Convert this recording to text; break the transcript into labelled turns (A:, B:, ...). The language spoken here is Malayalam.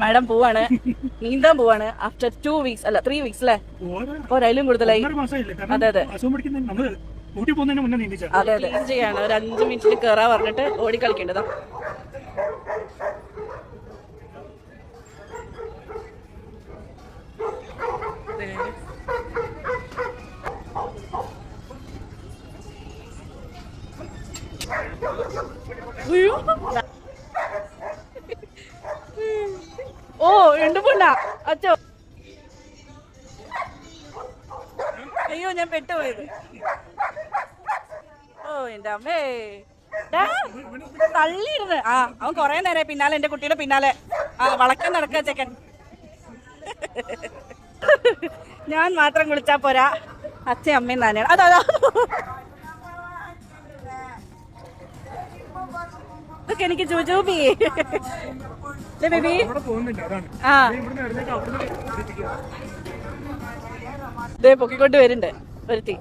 A: മാഡം പോവാണ്, നീന്താൻ പോവാണ്. ആഫ്റ്റർ 2 വീക്സ് അല്ല 3 വീക്സ് അല്ലേ, ഒരയിലും കൂടുതലായി. അതെ അതെ അതെ അതെ ചെയ്യാണ്. ഒരു 5 മിനിറ്റിൽ കേറാ പറഞ്ഞിട്ട് ഓടി കളിക്കേണ്ടതാ. ഓ ഉണ്ട് പൊണ്ണ അച്ചോ. അയ്യോ ഞാൻ പെട്ടുപോയത്. ഓ എന്റെ അമ്മേ തള്ളിയിരുന്ന്. ആ അവൻ കൊറേ നേരം പിന്നാലെ, എന്റെ കുട്ടിയുടെ പിന്നാലെ വളക്കാൻ നടക്കുക ചെക്കൻ. ഞാൻ മാത്രം കുളിച്ചാ പോരാ, അച്ഛയും അമ്മയും തന്നെയാണ്. അതാ ഇതൊക്കെ എനിക്ക് ചൂചൂബി ബേബി. ആ ഇതേ പൊക്കിക്കൊണ്ട് വരുന്നുണ്ട് ഒരുത്തി.